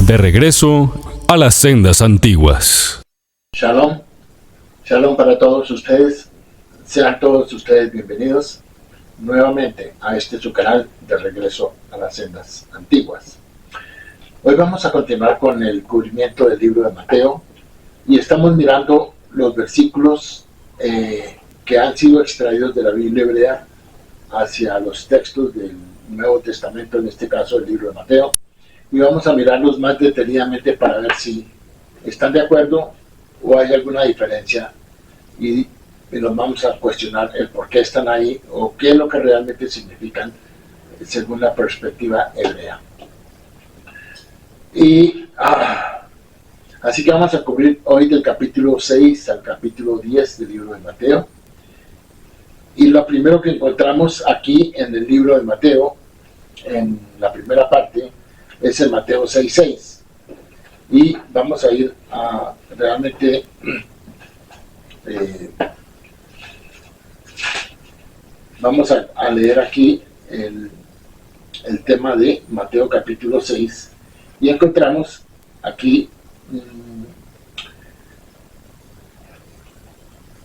De regreso a las sendas antiguas. Shalom, shalom para todos ustedes. Sean todos ustedes bienvenidos nuevamente a este su canal de regreso a las sendas antiguas. Hoy vamos a continuar con el cubrimiento del libro de Mateo y estamos mirando los versículos que han sido extraídos de la Biblia hebrea hacia los textos del Nuevo Testamento, en este caso el libro de Mateo, y vamos a mirarlos más detenidamente para ver si están de acuerdo o hay alguna diferencia y nos vamos a cuestionar el por qué están ahí o qué es lo que realmente significan según la perspectiva hebrea. Así que vamos a cubrir hoy del capítulo 6 al capítulo 10 del libro de Mateo. Y lo primero que encontramos aquí en el libro de Mateo, en la primera parte, es el Mateo 6:6. Y vamos a ir a realmente vamos a leer aquí el tema de Mateo capítulo 6 y encontramos aquí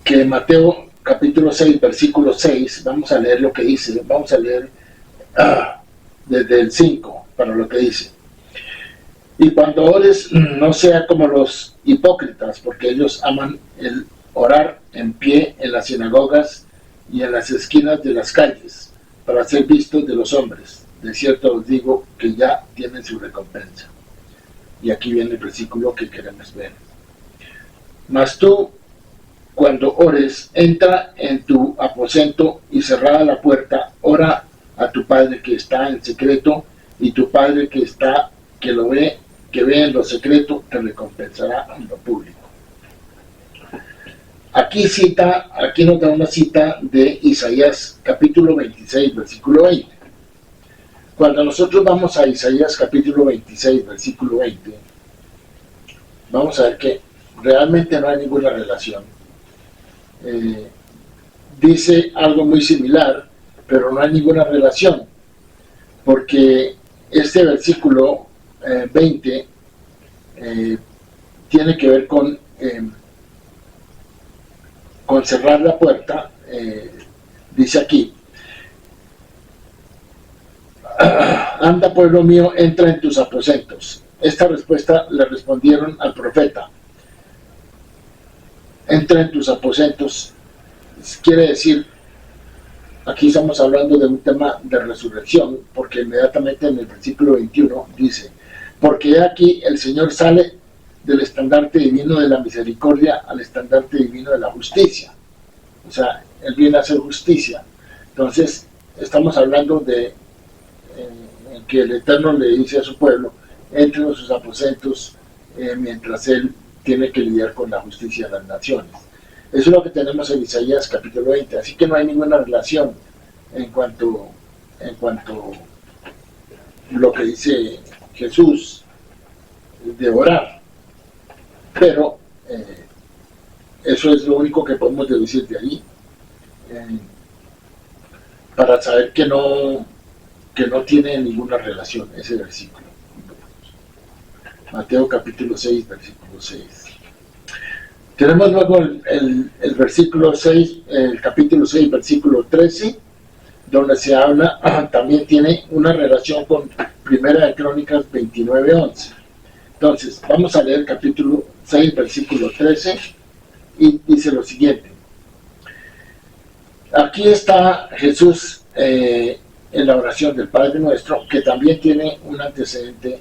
que Mateo capítulo 6 versículo 6, vamos a leer lo que dice, vamos a leer desde el 5 para lo que dice: y cuando ores, no sea como los hipócritas, porque ellos aman el orar en pie en las sinagogas y en las esquinas de las calles, para ser vistos de los hombres. De cierto os digo que ya tienen su recompensa. Y aquí viene el versículo que queremos ver. Mas tú, cuando ores, entra en tu aposento y cerrada la puerta, ora a tu Padre que está en secreto, y tu Padre que ve en lo secreto, te recompensará en lo público. Aquí nos da una cita de Isaías capítulo 26, versículo 20. Cuando nosotros vamos a Isaías capítulo 26, versículo 20, vamos a ver que realmente no hay ninguna relación. Dice algo muy similar, pero no hay ninguna relación, porque este versículo 20 tiene que ver con cerrar la puerta. Dice aquí: anda, pueblo mío, entra en tus aposentos. Esta respuesta le respondieron al profeta: entra en tus aposentos. Quiere decir, aquí estamos hablando de un tema de resurrección, porque inmediatamente en el versículo 21 dice: porque aquí el Señor sale del estandarte divino de la misericordia al estandarte divino de la justicia. O sea, Él viene a hacer justicia. Entonces, estamos hablando de que el Eterno le dice a su pueblo: entre en sus aposentos, mientras Él tiene que lidiar con la justicia de las naciones. Eso es lo que tenemos en Isaías capítulo 20. Así que no hay ninguna relación en cuanto lo que dice Jesús de orar. Pero eso es lo único que podemos deducir de ahí, para saber que no tiene ninguna relación ese versículo. Mateo capítulo 6, versículo 6. Tenemos luego el versículo 6, el capítulo 6, versículo 13, donde se habla, también tiene una relación con Primera de Crónicas 29:11. Entonces, vamos a leer el capítulo 6, versículo 13, y dice lo siguiente. Aquí está Jesús en la oración del Padre Nuestro, que también tiene un antecedente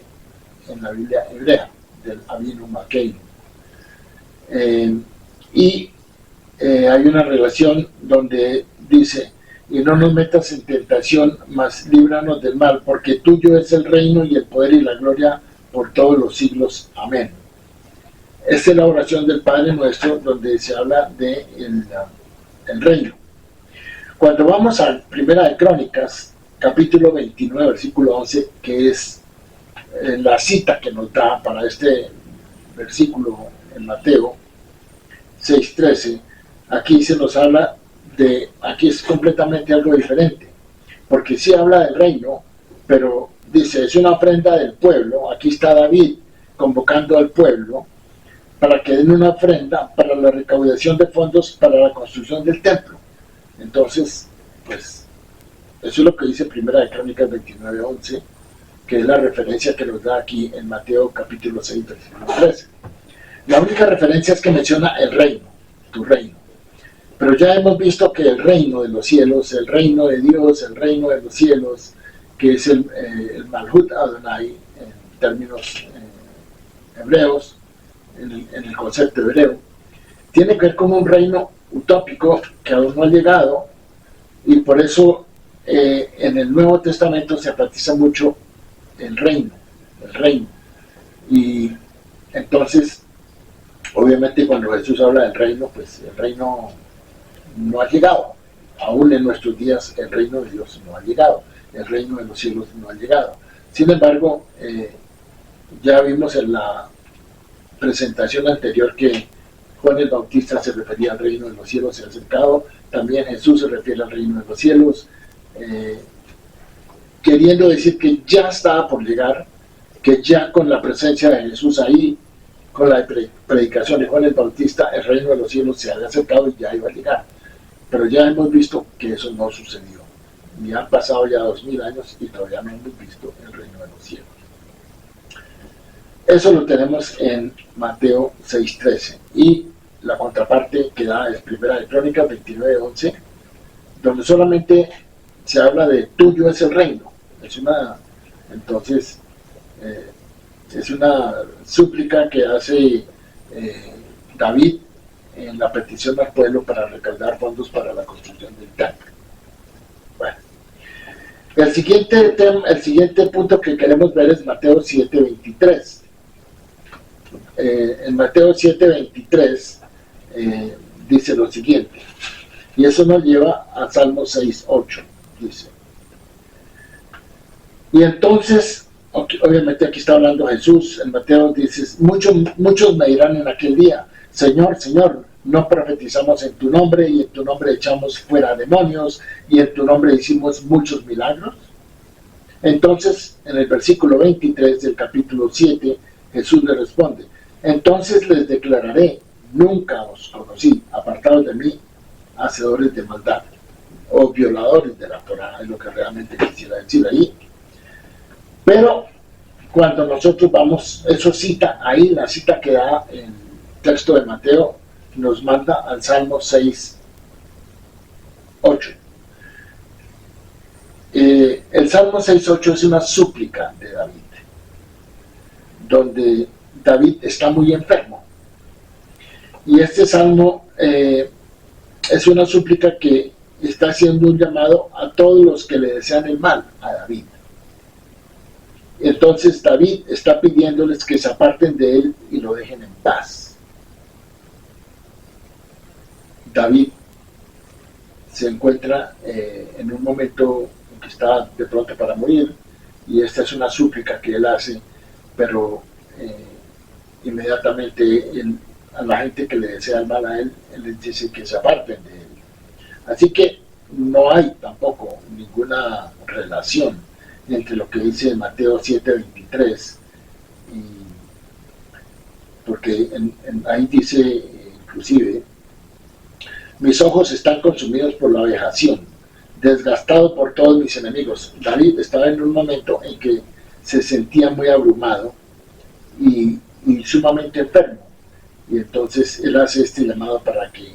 en la Biblia hebrea, del Avinu Malkeinu. Hay una relación donde dice: y no nos metas en tentación, mas líbranos del mal, porque tuyo es el reino y el poder y la gloria por todos los siglos. Amén. Esta es la oración del Padre Nuestro, donde se habla de el reino. Cuando vamos a Primera de Crónicas, capítulo 29, versículo 11, que es la cita que nos da para este versículo en Mateo 6:13, aquí se nos habla aquí es completamente algo diferente, porque sí habla del reino, pero dice: es una ofrenda del pueblo. Aquí está David convocando al pueblo para que den una ofrenda para la recaudación de fondos para la construcción del templo. Entonces, pues, eso es lo que dice Primera de Crónicas 29:11, que es la referencia que nos da aquí en Mateo capítulo 6, versículo 13. La única referencia es que menciona el reino, tu reino. Pero ya hemos visto que el reino de los cielos, el reino de Dios, el reino de los cielos, que es el Malhut Adonai en términos hebreos, en el concepto hebreo, tiene que ver con un reino utópico que aún no ha llegado, y por eso en el Nuevo Testamento se enfatiza mucho el reino, y entonces obviamente cuando Jesús habla del reino, pues el reino no ha llegado, aún en nuestros días el reino de Dios no ha llegado, el reino de los cielos no ha llegado. Sin embargo, ya vimos en la presentación anterior que Juan el Bautista se refería al reino de los cielos, se ha acercado, también Jesús se refiere al reino de los cielos, queriendo decir que ya estaba por llegar, que ya con la presencia de Jesús ahí, con la predicación de Juan el Bautista, el reino de los cielos se había acercado y ya iba a llegar. Pero ya hemos visto que eso no sucedió. Y han pasado ya 2000 años y todavía no hemos visto el reino de los cielos. Eso lo tenemos en Mateo 6:13. Y la contraparte que da es Primera de Crónicas 29:11, donde solamente se habla de tuyo es el reino. Entonces, es una súplica que hace David en la petición al pueblo para recaudar fondos para la construcción del templo. Bueno, el siguiente punto que queremos ver es Mateo 7:23. En Mateo 7:23 dice lo siguiente, y eso nos lleva a Salmo 6:8, dice. Y entonces, obviamente aquí está hablando Jesús, en Mateo dice, muchos me dirán en aquel día, Señor, Señor, no profetizamos en tu nombre, y en tu nombre echamos fuera demonios, y en tu nombre hicimos muchos milagros. Entonces, en el versículo 23 del capítulo 7, Jesús le responde, entonces les declararé, nunca os conocí, apartados de mí, hacedores de maldad, o violadores de la Torá, es lo que realmente quisiera decir ahí. Pero cuando nosotros vamos, eso cita ahí, la cita que da en el texto de Mateo, nos manda al Salmo 6:8. El Salmo 6:8 es una súplica de David, donde David está muy enfermo. Y este salmo es una súplica que está haciendo un llamado a todos los que le desean el mal a David. Entonces David está pidiéndoles que se aparten de él y lo dejen en paz. David se encuentra en un momento en que está de pronto para morir, y esta es una súplica que él hace, pero inmediatamente a la gente que le desea el mal a él les dice que se aparten de él. Así que no hay tampoco ninguna relación entre lo que dice Mateo 7:23, porque ahí dice inclusive, mis ojos están consumidos por la vejación, desgastado por todos mis enemigos. David estaba en un momento en que se sentía muy abrumado y sumamente enfermo, y entonces él hace este llamado para que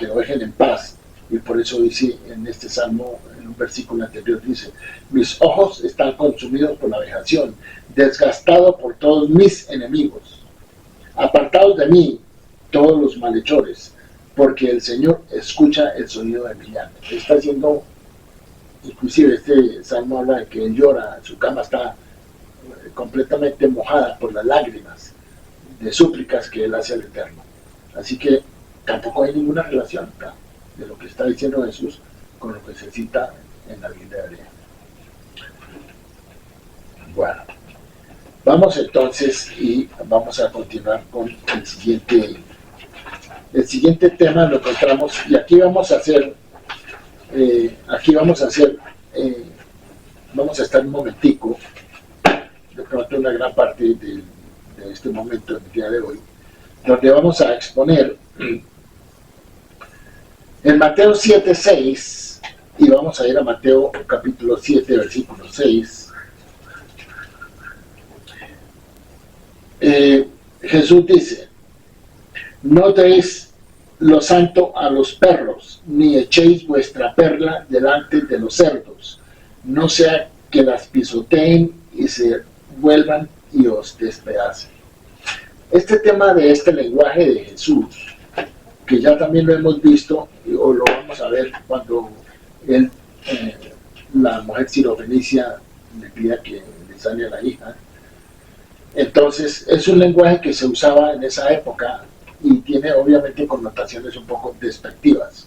lo dejen en paz, y por eso dice en este salmo, en un versículo anterior dice, mis ojos están consumidos por la vejación, desgastado por todos mis enemigos, apartados de mí todos los malhechores, porque el Señor escucha el sonido de mi llanto. Está haciendo, inclusive este salmo habla de que él llora, su cama está completamente mojada por las lágrimas de súplicas que él hace al Eterno. Así que tampoco hay ninguna relación acá de lo que está diciendo Jesús con lo que se cita en la Biblia hebrea. Bueno, vamos entonces y vamos a continuar con el siguiente tema. Lo encontramos, y aquí vamos a estar un momentico, de pronto una gran parte este momento, en el día de hoy, donde vamos a exponer en Mateo 7:6, y vamos a ir a Mateo capítulo 7, versículo 6. Jesús dice: no deis lo santo a los perros, ni echéis vuestra perla delante de los cerdos, no sea que las pisoteen y se vuelvan y os despedacen. Este tema de este lenguaje de Jesús, que ya también lo hemos visto, o lo vamos a ver cuando él, la mujer sirofenicia le pida que le sane a la hija. Entonces es un lenguaje que se usaba en esa época y tiene obviamente connotaciones un poco despectivas.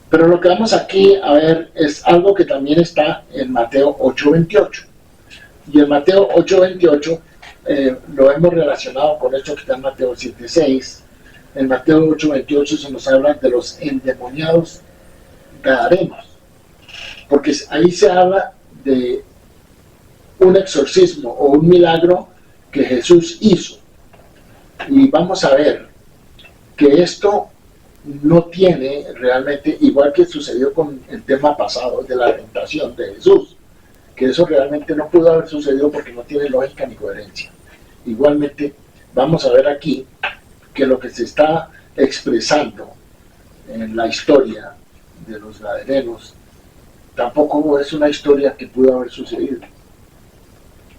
Pero lo que vamos aquí a ver es algo que también está en Mateo 8:28. Y en Mateo 8:28 lo hemos relacionado con esto que está en Mateo 7:6. En Mateo 8:28 se nos habla de los endemoniados gadarenos, porque ahí se habla de un exorcismo o un milagro que Jesús hizo. Y vamos a ver que esto no tiene realmente, igual que sucedió con el tema pasado de la tentación de Jesús, que eso realmente no pudo haber sucedido porque no tiene lógica ni coherencia. Igualmente vamos a ver aquí que lo que se está expresando en la historia de los gadarenos tampoco es una historia que pudo haber sucedido.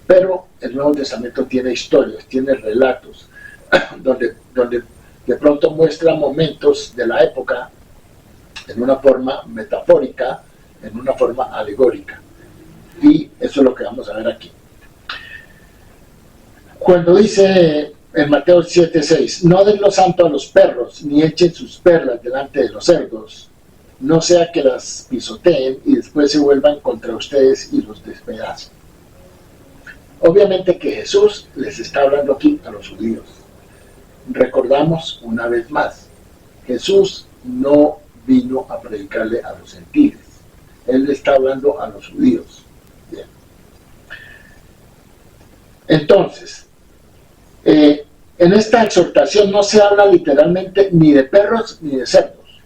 Pero el Nuevo Testamento tiene historias, tiene relatos, donde de pronto muestra momentos de la época en una forma metafórica, en una forma alegórica. Y eso es lo que vamos a ver aquí. Cuando dice en Mateo 7:6, no den lo santo a los perros, ni echen sus perlas delante de los cerdos, no sea que las pisoteen y después se vuelvan contra ustedes y los despedacen. Obviamente que Jesús les está hablando aquí a los judíos. Recordamos una vez más, Jesús no vino a predicarle a los gentiles. Él le está hablando a los judíos. Bien. Entonces, en esta exhortación no se habla literalmente ni de perros ni de cerdos,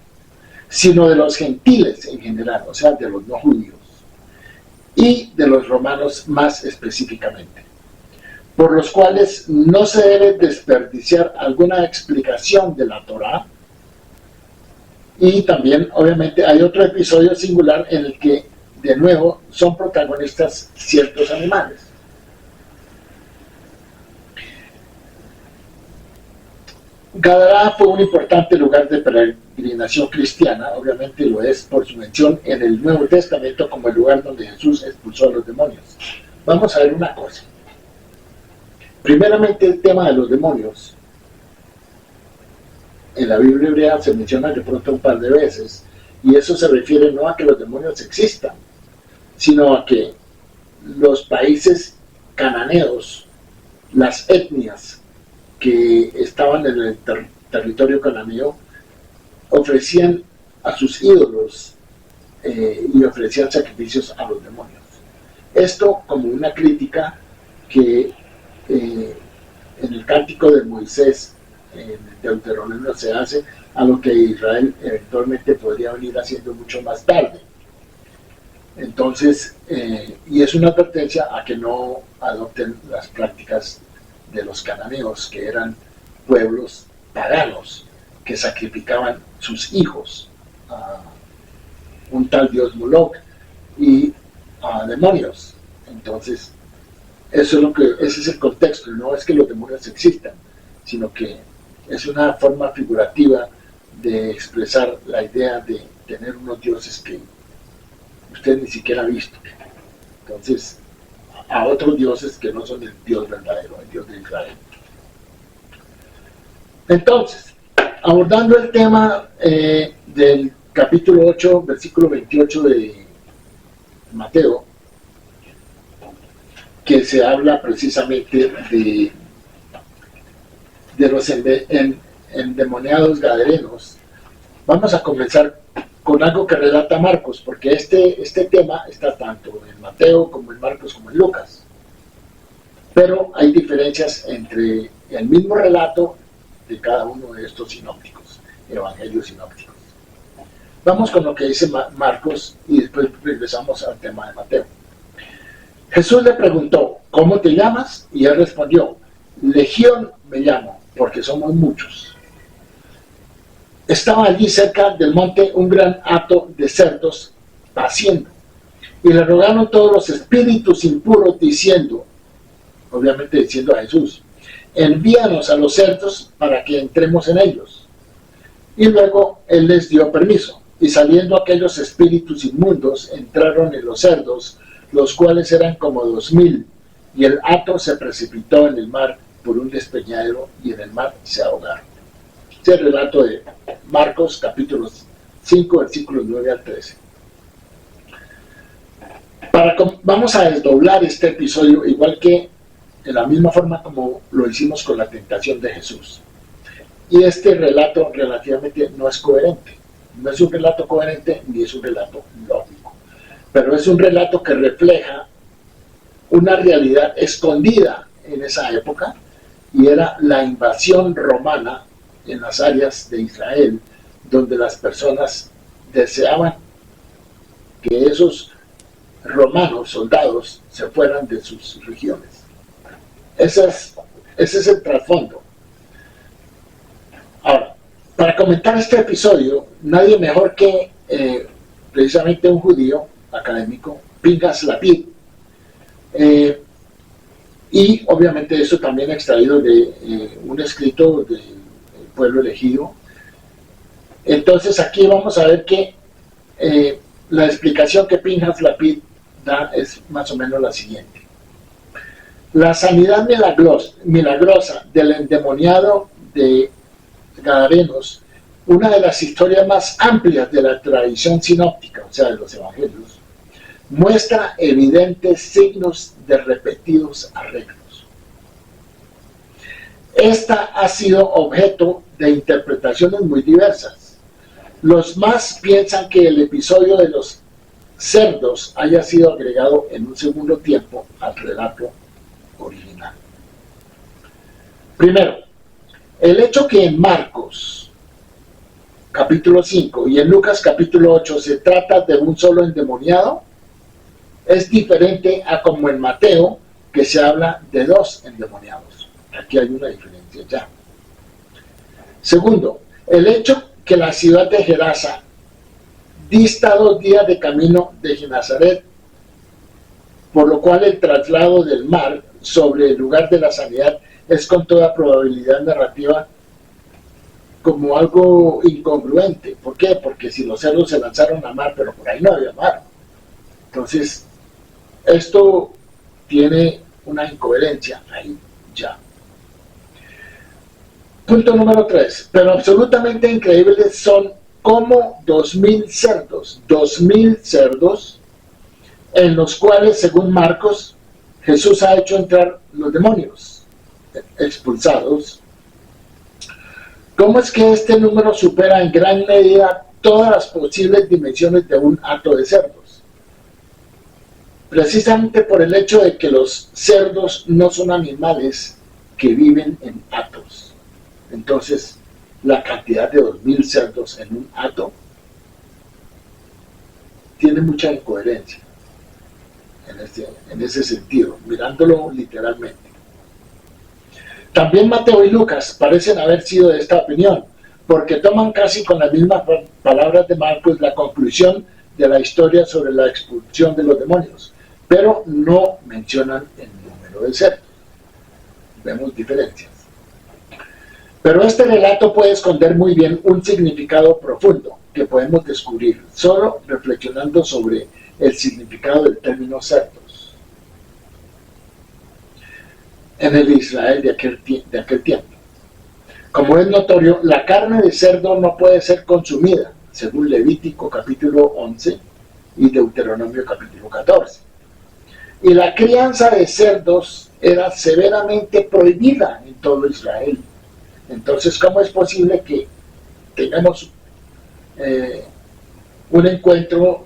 sino de los gentiles en general, o sea, de los no judíos, y de los romanos más específicamente, por los cuales no se debe desperdiciar alguna explicación de la Torá. Y también, obviamente, hay otro episodio singular en el que, de nuevo, son protagonistas ciertos animales. Gadara fue un importante lugar de peregrinación cristiana, obviamente lo es por su mención en el Nuevo Testamento como el lugar donde Jesús expulsó a los demonios. Vamos a ver una cosa. Primeramente, el tema de los demonios. En la Biblia hebrea se menciona de pronto un par de veces, y eso se refiere no a que los demonios existan, sino a que los países cananeos, las etnias que estaban en el territorio cananeo, ofrecían a sus ídolos y ofrecían sacrificios a los demonios. Esto como una crítica que en el cántico de Moisés, en el Deuteronomio, se hace a lo que Israel eventualmente podría venir haciendo mucho más tarde. Entonces, y es una advertencia a que no adopten las prácticas de los cananeos, que eran pueblos paganos que sacrificaban sus hijos a un tal dios Moloch y a demonios. Entonces, ese es el contexto. No es que los demonios existan, sino que es una forma figurativa de expresar la idea de tener unos dioses que usted ni siquiera ha visto. Entonces, a otros dioses que no son el Dios verdadero, el Dios de Israel. Entonces, abordando el tema del capítulo 8, versículo 28 de Mateo, que se habla precisamente de los endemoniados gadarenos, vamos a comenzar con algo que relata Marcos, porque este tema está tanto en Mateo como en Marcos como en Lucas. pero hay diferencias entre el mismo relato de cada uno de estos sinópticos, evangelios sinópticos. Vamos con lo que dice Marcos y después regresamos al tema de Mateo. Jesús le preguntó, ¿cómo te llamas? Y él respondió, Legión me llamo, porque somos muchos. Estaba allí cerca del monte un gran hato de cerdos paciendo, y le rogaron todos los espíritus impuros diciendo, obviamente diciendo a Jesús, envíanos a los cerdos para que entremos en ellos. Y luego él les dio permiso, y saliendo aquellos espíritus inmundos entraron en los cerdos, los cuales eran como 2000, y el hato se precipitó en el mar por un despeñadero, y en el mar se ahogaron. Este es el relato de Marcos capítulo 5, versículos 9 al 13. Vamos a desdoblar este episodio igual que de la misma forma como lo hicimos con la tentación de Jesús. Y este relato relativamente no es coherente. No es un relato coherente ni es un relato lógico. Pero es un relato que refleja una realidad escondida en esa época, y era la invasión romana en las áreas de Israel, donde las personas deseaban que esos romanos, soldados, se fueran de sus regiones. Ese es el trasfondo. Ahora, para comentar este episodio, nadie mejor que precisamente un judío académico, Pinchas Lapid, y obviamente eso también extraído de un escrito del pueblo elegido. Entonces aquí vamos a ver que la explicación que Pinchas Lapid da es más o menos la siguiente. La sanidad milagrosa del endemoniado de Gadarenos, una de las historias más amplias de la tradición sinóptica, o sea, de los evangelios, muestra evidentes signos de repetidos arreglos. Esta ha sido objeto de interpretaciones muy diversas. Los más piensan que el episodio de los cerdos haya sido agregado en un segundo tiempo al relato original. Primero, el hecho que en Marcos capítulo 5 y en Lucas capítulo 8 se trata de un solo endemoniado es diferente a como en Mateo, que se habla de 2 endemoniados. Aquí hay una diferencia ya. Segundo, el hecho que la ciudad de Gerasa dista 2 días de camino de Genazaret, por lo cual el traslado del mar sobre el lugar de la sanidad es con toda probabilidad narrativa como algo incongruente. ¿Por qué? Porque si los cerdos se lanzaron a mar, pero por ahí no había mar. Entonces, esto tiene una incoherencia ahí ya. Punto número 3. Pero absolutamente increíbles son como 2000 cerdos, en los cuales, según Marcos, Jesús ha hecho entrar los demonios expulsados. ¿Cómo es que este número supera en gran medida todas las posibles dimensiones de un hato de cerdos? Precisamente por el hecho de que los cerdos no son animales que viven en hatos. Entonces, la cantidad de 2000 cerdos en un hato tiene mucha incoherencia en ese sentido, mirándolo literalmente. También Mateo y Lucas parecen haber sido de esta opinión, porque toman casi con las mismas palabras de Marcos la conclusión de la historia sobre la expulsión de los demonios, pero no mencionan el número de cerdos. Vemos diferencias. Pero este relato puede esconder muy bien un significado profundo que podemos descubrir solo reflexionando sobre el significado del término cerdos en el Israel de aquel tiempo. Como es notorio, la carne de cerdo no puede ser consumida, según Levítico capítulo 11 y Deuteronomio capítulo 14. Y la crianza de cerdos era severamente prohibida en todo Israel. Entonces, ¿cómo es posible que tengamos un encuentro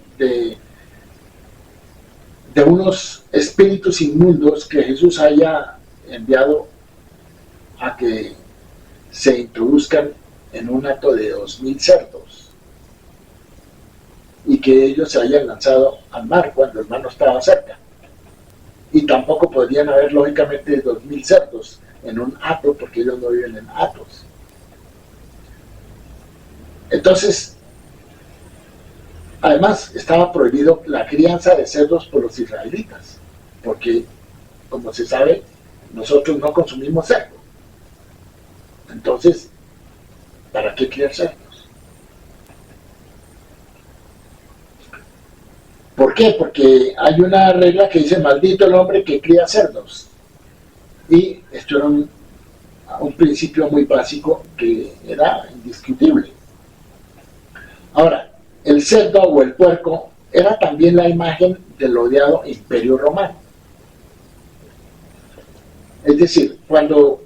de unos espíritus inmundos que Jesús haya enviado a que se introduzcan en un hato de 2000 cerdos y que ellos se hayan lanzado al mar cuando el mar no estaba cerca. Y tampoco podrían haber, lógicamente, 2000 cerdos en un hato, porque ellos no viven en hatos. Entonces, además, estaba prohibido la crianza de cerdos por los israelitas, porque, como se sabe, nosotros no consumimos cerdo. Entonces, ¿para qué criar cerdos? ¿Por qué? Porque hay una regla que dice, maldito el hombre que cría cerdos. Y esto era un principio muy básico que era indiscutible. Ahora, el cerdo o el puerco era también la imagen del odiado Imperio Romano. Es decir, cuando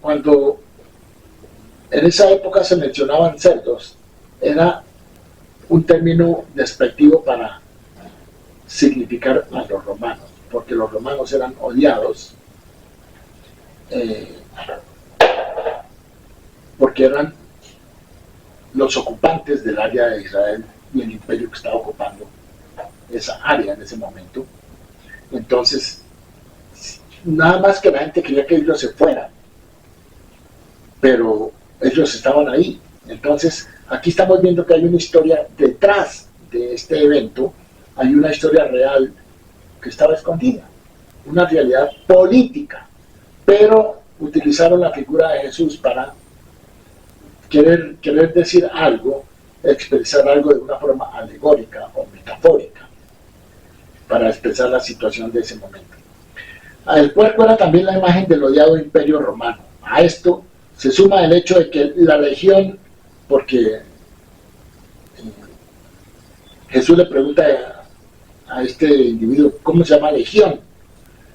en esa época se mencionaban cerdos, era un término despectivo para significar a los romanos, porque los romanos eran odiados, porque eran los ocupantes del área de Israel y el imperio que estaba ocupando esa área en ese momento. Entonces, nada más que la gente quería que ellos se fueran, pero ellos estaban ahí. Entonces, aquí estamos viendo que hay una historia detrás de este evento, hay una historia real que estaba escondida, una realidad política, pero utilizaron la figura de Jesús para querer decir algo, expresar algo de una forma alegórica o metafórica, para expresar la situación de ese momento. El puerco era también la imagen del odiado Imperio Romano. A esto se suma el hecho de que la legión, porque Jesús le pregunta a este individuo, ¿cómo se llama legión?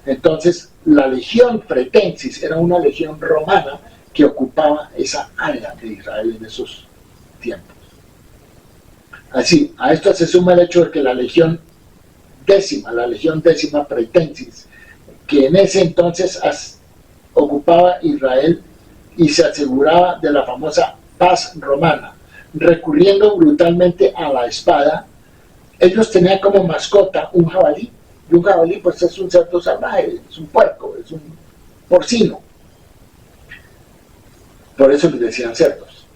Entonces, la legión fretensis era una legión romana que ocupaba esa área de Israel en esos tiempos. Así, a esto se suma el hecho de que la legión décima fretensis, que en ese entonces ocupaba Israel y se aseguraba de la famosa paz romana, recurriendo brutalmente a la espada. Ellos tenían como mascota un jabalí, y un jabalí pues es un cerdo salvaje, es un puerco, es un porcino. Por eso les decían cerdos.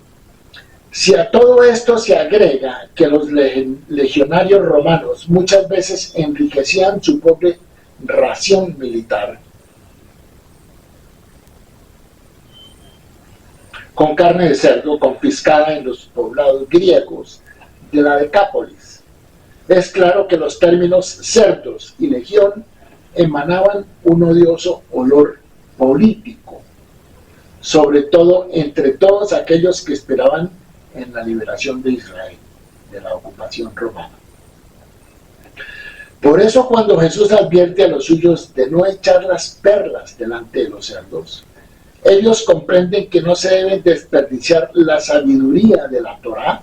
Si a todo esto se agrega que los legionarios romanos muchas veces enriquecían su pobre ración militar con carne de cerdo confiscada en los poblados griegos de la Decápolis, es claro que los términos cerdos y legión emanaban un odioso olor político, sobre todo entre todos aquellos que esperaban en la liberación de Israel, de la ocupación romana. Por eso cuando Jesús advierte a los suyos de no echar las perlas delante de los cerdos, ellos comprenden que no se debe desperdiciar la sabiduría de la Torá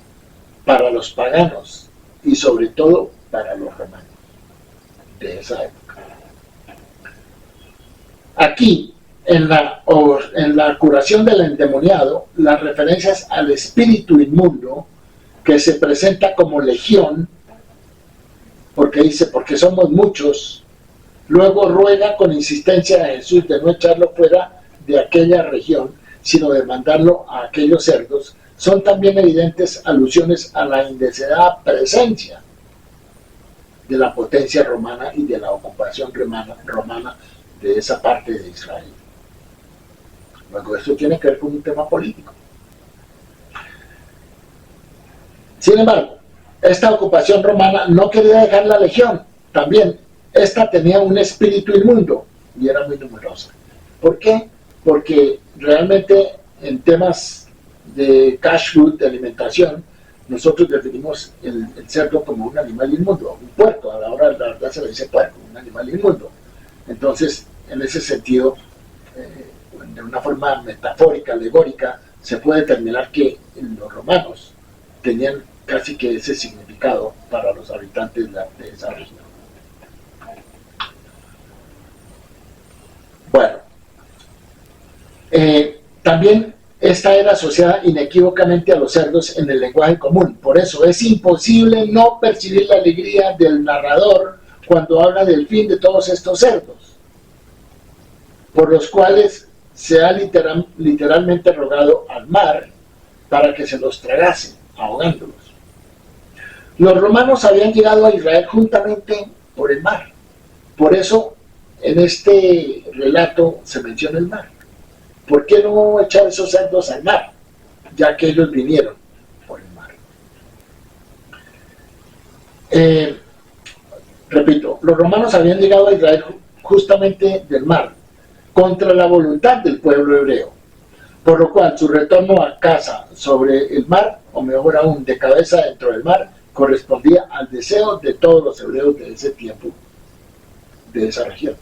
para los paganos y sobre todo para los romanos de esa época. Aquí, en la curación del endemoniado, las referencias al espíritu inmundo, que se presenta como legión, porque dice, porque somos muchos, luego ruega con insistencia a Jesús de no echarlo fuera de aquella región, sino de mandarlo a aquellos cerdos, son también evidentes alusiones a la indeseada presencia de la potencia romana y de la ocupación romana de esa parte de Israel. Luego, esto tiene que ver con un tema político. Sin embargo, esta ocupación romana no quería dejar la legión. También, esta tenía un espíritu inmundo y era muy numerosa. ¿Por qué? Porque realmente en temas de kashrut, de alimentación, nosotros definimos el cerdo como un animal inmundo, un puerco. Ahora la verdad se le dice puerco, un animal inmundo. Entonces, en ese sentido, de una forma metafórica, alegórica, se puede determinar que los romanos tenían casi que ese significado para los habitantes de esa región. Bueno, También esta era asociada inequívocamente a los cerdos en el lenguaje común. Por eso es imposible no percibir la alegría del narrador cuando habla del fin de todos estos cerdos, por los cuales se ha literalmente rogado al mar para que se los tragase, ahogándolos. Los romanos habían llegado a Israel juntamente por el mar. Por eso en este relato se menciona el mar. ¿Por qué no echar esos cerdos al mar? Ya que ellos vinieron por el mar. Repito, los romanos habían llegado a Israel justamente del mar, contra la voluntad del pueblo hebreo, por lo cual su retorno a casa sobre el mar, o mejor aún, de cabeza dentro del mar, correspondía al deseo de todos los hebreos de ese tiempo, de esa región.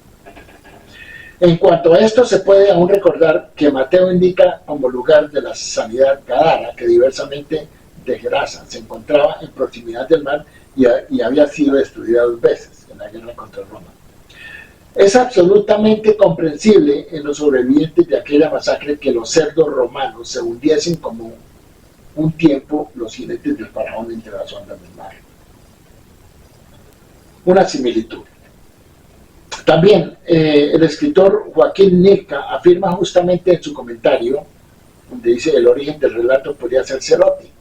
En cuanto a esto, se puede aún recordar que Mateo indica como lugar de la sanidad Gadara, que diversamente de Gerasa se encontraba en proximidad del mar y había sido destruida 2 veces en la guerra contra Roma. Es absolutamente comprensible en los sobrevivientes de aquella masacre que los cerdos romanos se hundiesen como un tiempo los jinetes del faraón entre las ondas del mar. Una similitud. También el escritor Joaquín Nirka afirma justamente en su comentario, donde dice el origen del relato podría ser celote,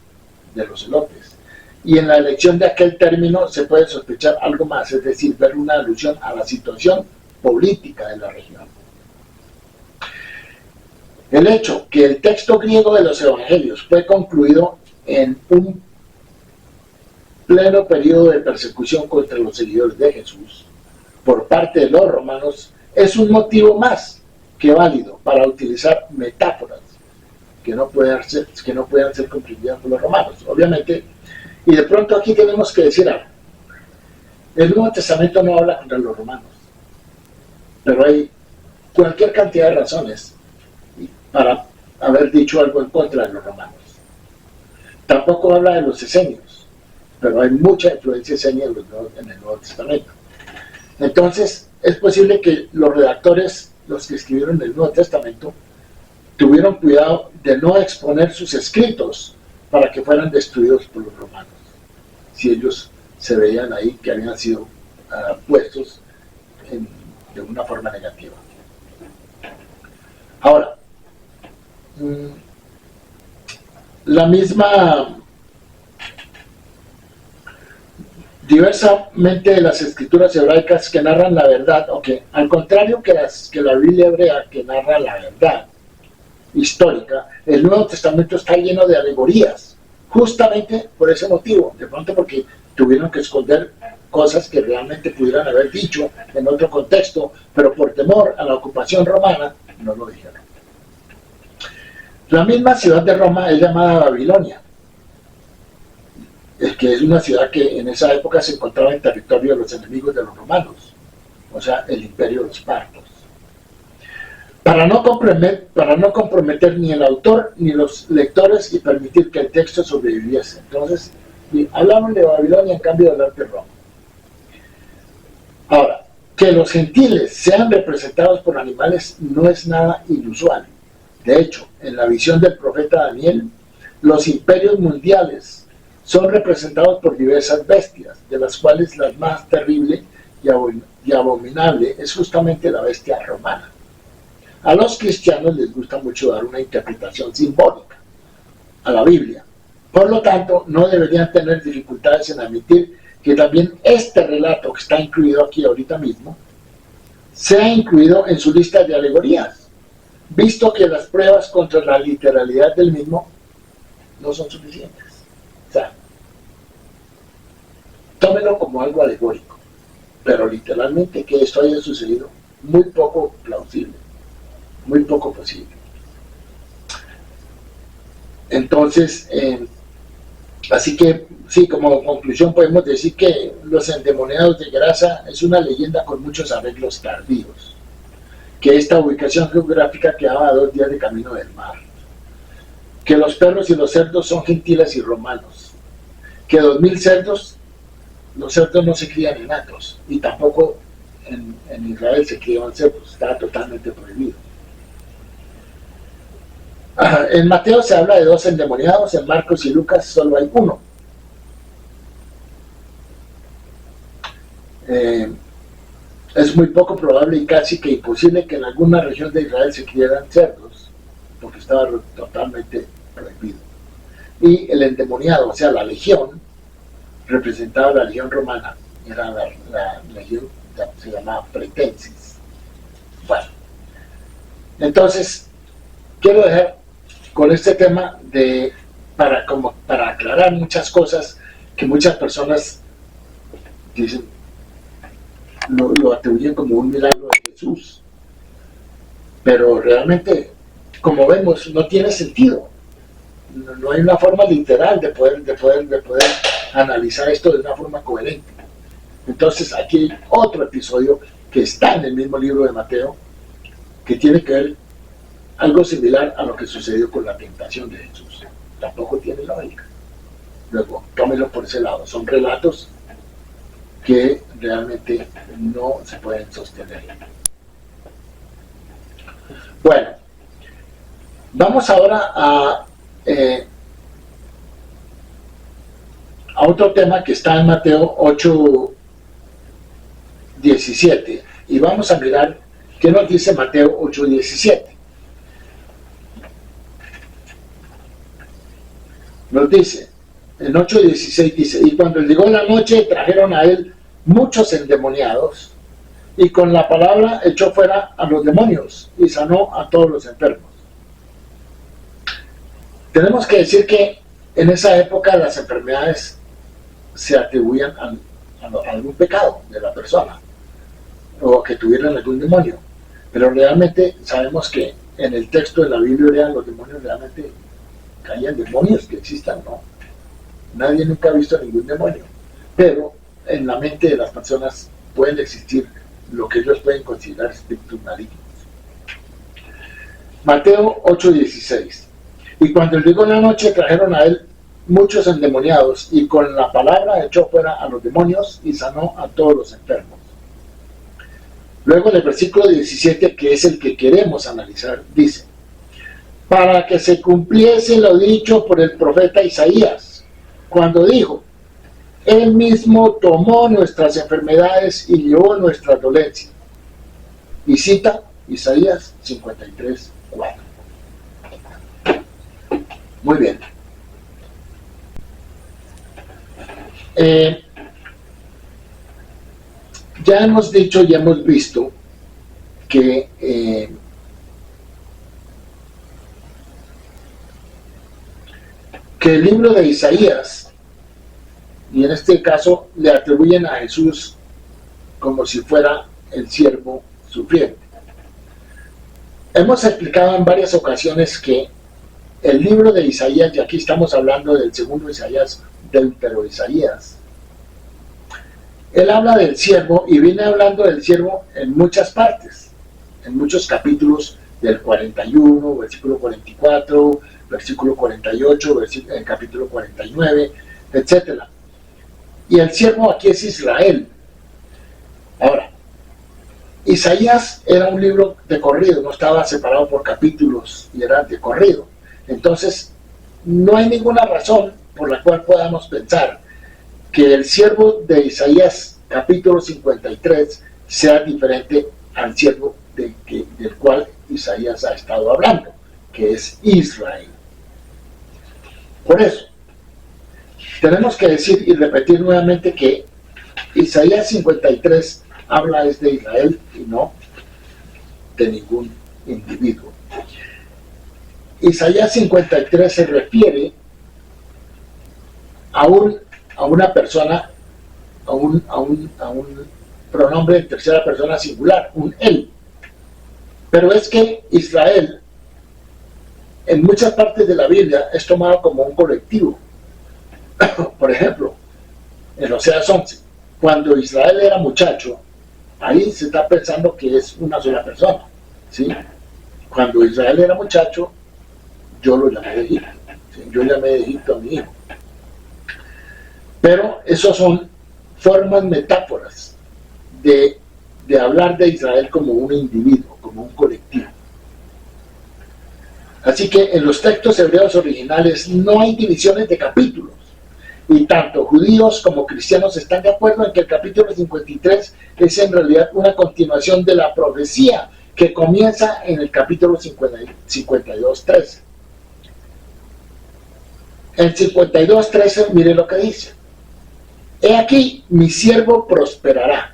de los celotes, y en la elección de aquel término se puede sospechar algo más, es decir, ver una alusión a la situación política de la región. El hecho que el texto griego de los evangelios fue concluido en un pleno periodo de persecución contra los seguidores de Jesús por parte de los romanos es un motivo más que válido para utilizar metáforas que no puedan ser comprendidas por los romanos, obviamente. Y de pronto aquí tenemos que decir algo. El Nuevo Testamento no habla contra los romanos, pero hay cualquier cantidad de razones para haber dicho algo en contra de los romanos. Tampoco habla de los esenios, pero hay mucha influencia esenia en el Nuevo Testamento. Entonces, es posible que los redactores, los que escribieron el Nuevo Testamento, tuvieron cuidado de no exponer sus escritos para que fueran destruidos por los romanos, si ellos se veían ahí que habían sido puestos de una forma negativa. Ahora, la misma, diversamente de las escrituras hebraicas que narran la verdad, o que al contrario que la Biblia hebrea que narra la verdad histórica, el Nuevo Testamento está lleno de alegorías, justamente por ese motivo, de pronto porque tuvieron que esconder cosas que realmente pudieran haber dicho en otro contexto, pero por temor a la ocupación romana no lo dijeron. La misma ciudad de Roma es llamada Babilonia, que es una ciudad que en esa época se encontraba en territorio de los enemigos de los romanos, o sea, el imperio de los partos. Para no comprometer ni el autor ni los lectores y permitir que el texto sobreviviese. Entonces, hablamos de Babilonia en cambio de hablar de Roma. Ahora, que los gentiles sean representados por animales no es nada inusual. De hecho, en la visión del profeta Daniel, los imperios mundiales son representados por diversas bestias, de las cuales la más terrible y abominable es justamente la bestia romana. A los cristianos les gusta mucho dar una interpretación simbólica a la Biblia. Por lo tanto, no deberían tener dificultades en admitir que también este relato que está incluido aquí ahorita mismo sea incluido en su lista de alegorías, visto que las pruebas contra la literalidad del mismo no son suficientes. O sea, tómelo como algo alegórico, pero literalmente que esto haya sucedido, muy poco plausible, muy poco posible. Entonces, así que, sí, como conclusión podemos decir que los endemoniados de Gerasa es una leyenda con muchos arreglos tardíos, que esta ubicación geográfica quedaba a 2 días de camino del mar, que los perros y los cerdos son gentiles y romanos, que 2000 cerdos, los cerdos no se crían en hatos, y tampoco en Israel se crían cerdos, estaba totalmente prohibido. En Mateo se habla de 2 endemoniados, en Marcos y Lucas solo hay uno. Es muy poco probable y casi que imposible que en alguna región de Israel se criaran cerdos, porque estaba totalmente prohibido. Y el endemoniado, o sea, la legión, representaba la legión romana, era la legión, se llamaba Praetensis. Bueno, entonces, quiero dejar con este tema para aclarar muchas cosas que muchas personas dicen, lo atribuyen como un milagro de Jesús, pero realmente, como vemos, no tiene sentido. No hay una forma literal de poder analizar esto de una forma coherente. Entonces aquí hay otro episodio que está en el mismo libro de Mateo, que tiene que ver algo similar a lo que sucedió con la tentación de Jesús. Tampoco tiene lógica. Luego, tómelo por ese lado. Son relatos que realmente no se pueden sostener. Bueno, vamos ahora a otro tema que está en Mateo 8:17, y vamos a mirar qué nos dice Mateo 8:17. Nos dice, en 8:16 dice, y cuando llegó la noche trajeron a él muchos endemoniados, y con la palabra echó fuera a los demonios y sanó a todos los enfermos. Tenemos que decir que en esa época las enfermedades se atribuían a algún pecado de la persona, o que tuvieran algún demonio, pero realmente sabemos que en el texto de la Biblia los demonios realmente caían, demonios que existan, no. Nadie nunca ha visto ningún demonio, pero en la mente de las personas pueden existir lo que ellos pueden considerar espíritus malignos. Mateo 8:16. Y cuando llegó la noche trajeron a él muchos endemoniados, y con la palabra echó fuera a los demonios y sanó a todos los enfermos. Luego en el versículo 17, que es el que queremos analizar, dice, para que se cumpliese lo dicho por el profeta Isaías, cuando dijo, él mismo tomó nuestras enfermedades y llevó nuestras dolencias. Y cita Isaías 53:4. Muy bien. Ya hemos dicho y hemos visto que el libro de Isaías, y en este caso le atribuyen a Jesús como si fuera el siervo sufriente. Hemos explicado en varias ocasiones que el libro de Isaías, y aquí estamos hablando del segundo Isaías, Deutero Isaías, él habla del siervo y viene hablando del siervo en muchas partes, en muchos capítulos, del 41, versículo 44, versículo 48, capítulo 49, etc. Y el siervo aquí es Israel. Ahora, Isaías era un libro de corrido, no estaba separado por capítulos y era de corrido. Entonces, no hay ninguna razón por la cual podamos pensar que el siervo de Isaías, capítulo 53, sea diferente al siervo del cual Isaías ha estado hablando, que es Israel. Por eso, tenemos que decir y repetir nuevamente que Isaías 53 habla es de Israel y no de ningún individuo. Isaías 53 se refiere a una persona, a un pronombre en tercera persona singular, un él. Pero es que Israel, en muchas partes de la Biblia, es tomado como un colectivo. Por ejemplo, en Oseas 11, cuando Israel era muchacho, ahí se está pensando que es una sola persona, ¿sí? Cuando Israel era muchacho, yo lo llamé de Egipto, ¿sí? Yo llamé de Egipto a mi hijo. Pero esos son formas, metáforas de hablar de Israel como un individuo, como un colectivo. Así que en los textos hebreos originales no hay divisiones de capítulos. Y tanto judíos como cristianos están de acuerdo en que el capítulo 53 es en realidad una continuación de la profecía que comienza en el capítulo 52:13. En 52:13, mire lo que dice. He aquí, mi siervo prosperará.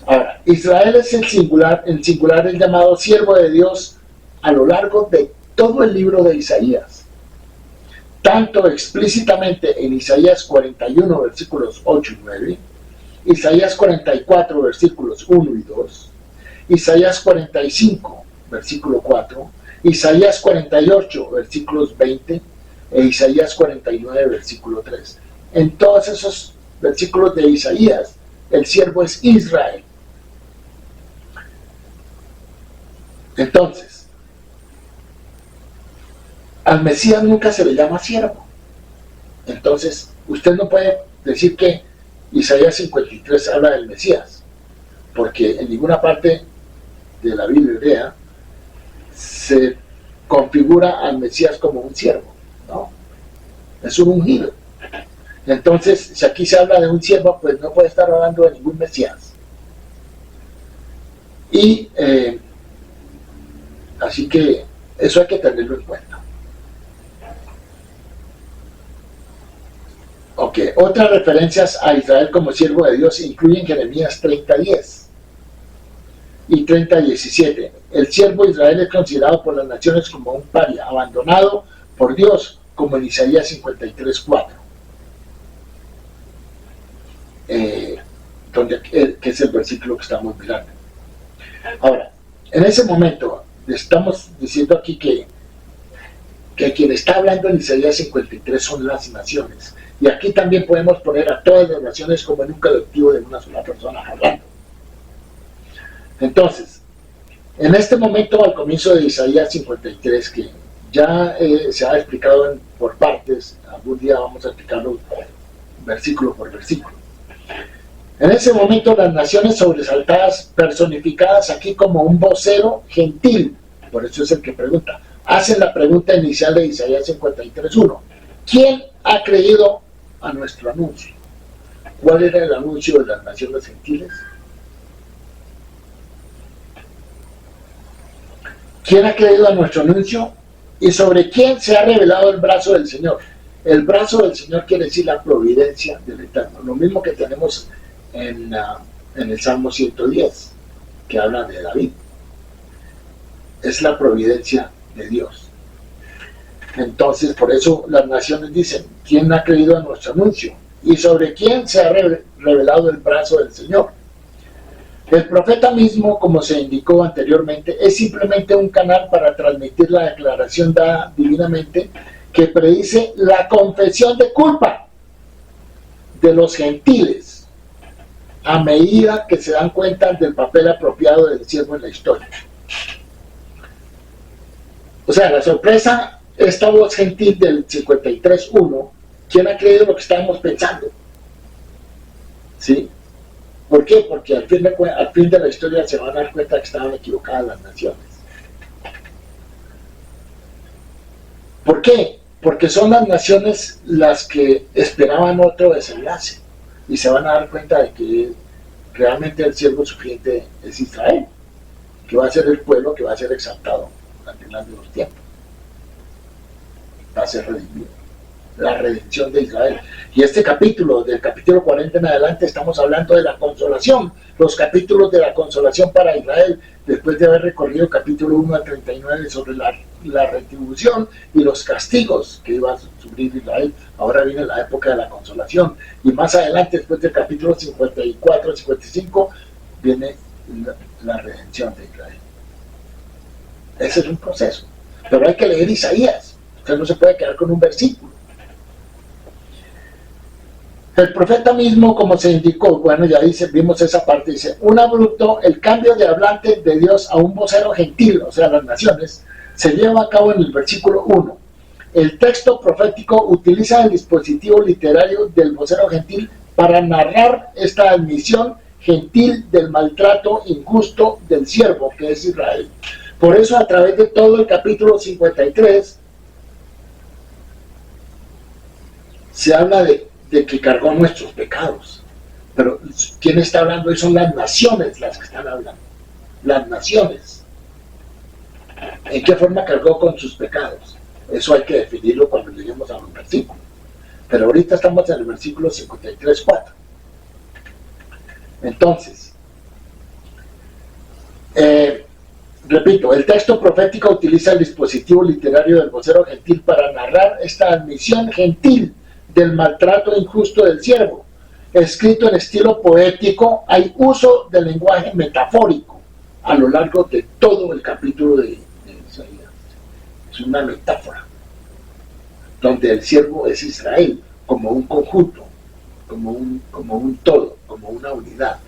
Ahora, Israel es el singular es llamado siervo de Dios a lo largo de todo el libro de Isaías. Tanto explícitamente en Isaías 41, versículos 8 y 9, Isaías 44, versículos 1 y 2, Isaías 45, versículo 4, Isaías 48, versículos 20, e Isaías 49, versículo 3. En todos esos versículos de Isaías, el siervo es Israel. Entonces, al Mesías nunca se le llama siervo. Entonces, usted no puede decir que Isaías 53 habla del Mesías, porque en ninguna parte de la Biblia hebrea se configura al Mesías como un siervo, ¿no? Es un ungido. Entonces, si aquí se habla de un siervo, pues no puede estar hablando de ningún Mesías. Y así que eso hay que tenerlo en cuenta. Ok, otras referencias a Israel como siervo de Dios incluyen Jeremías 30:10 y 30:17. El siervo de Israel es considerado por las naciones como un paria, abandonado por Dios, como en Isaías 53:4. Que es el versículo que estamos mirando. Ahora, en ese momento estamos diciendo aquí que quien está hablando en Isaías 53 son las naciones, y aquí también podemos poner a todas las naciones como en un colectivo de una sola persona hablando. Entonces, en este momento, al comienzo de Isaías 53, que ya se ha explicado por partes, algún día vamos a explicarlo versículo por versículo. En ese momento, las naciones sobresaltadas, personificadas aquí como un vocero gentil, por eso es el que pregunta, hacen la pregunta inicial de Isaías 53:1. ¿Quién ha creído a nuestro anuncio? ¿Cuál era el anuncio de las naciones gentiles? ¿Quién ha creído a nuestro anuncio? ¿Y sobre quién se ha revelado el brazo del Señor? El brazo del Señor quiere decir la providencia del Eterno, lo mismo que tenemos en el Salmo 110, que habla de David. Es la providencia de Dios. Entonces, por eso las naciones dicen, ¿quién ha creído a nuestro anuncio? ¿Y sobre quién se ha revelado el brazo del Señor? El profeta mismo, como se indicó anteriormente, es simplemente un canal para transmitir la declaración dada divinamente que predice la confesión de culpa de los gentiles a medida que se dan cuenta del papel apropiado del siervo en la historia. O sea, la sorpresa, esta voz gentil del 53:1, ¿quién ha creído lo que estábamos pensando? ¿Sí? ¿Por qué? Porque al fin de la historia se van a dar cuenta que estaban equivocadas las naciones. ¿Por qué? Porque son las naciones las que esperaban otro desenlace y se van a dar cuenta de que realmente el siervo sufriente es Israel, que va a ser el pueblo que va a ser exaltado al final de los tiempos, va a ser redimido, la redención de Israel. Y este capítulo, del capítulo 40 en adelante, estamos hablando de la consolación, los capítulos de la consolación para Israel, después de haber recorrido el capítulo 1 al 39 sobre la retribución y los castigos que iba a sufrir Israel. Ahora viene la época de la consolación, y más adelante, después del capítulo 54 al 55, viene la redención de Israel. Ese es un proceso, pero hay que leer Isaías, usted no se puede quedar con un versículo. El profeta mismo, como se indicó, bueno, ya vimos esa parte, dice, un abrupto, el cambio de hablante de Dios a un vocero gentil, o sea, las naciones, se lleva a cabo en el versículo 1. El texto profético utiliza el dispositivo literario del vocero gentil para narrar esta admisión gentil del maltrato injusto del siervo, que es Israel. Por eso a través de todo el capítulo 53 se habla de que cargó nuestros pecados. Pero ¿quién está hablando? Son las naciones las que están hablando. Las naciones. ¿En qué forma cargó con sus pecados? Eso hay que definirlo cuando lleguemos a los versículos. Pero ahorita estamos en el versículo 53:4. Entonces, repito, el texto profético utiliza el dispositivo literario del vocero gentil para narrar esta admisión gentil del maltrato injusto del siervo. Escrito en estilo poético, hay uso del lenguaje metafórico a lo largo de todo el capítulo de Isaías. Es una metáfora, donde el siervo es Israel, como un conjunto, como un todo, como una unidad.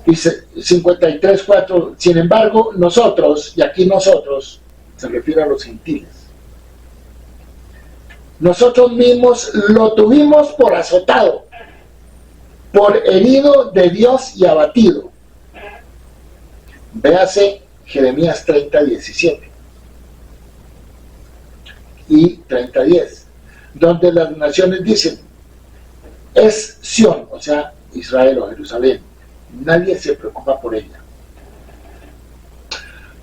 Dice 53:4, sin embargo, nosotros, y aquí nosotros, se refiere a los gentiles, nosotros mismos lo tuvimos por azotado, por herido de Dios y abatido. Véase Jeremías 30:17 y 30:10, donde las naciones dicen, es Sión, o sea, Israel o Jerusalén, nadie se preocupa por ella.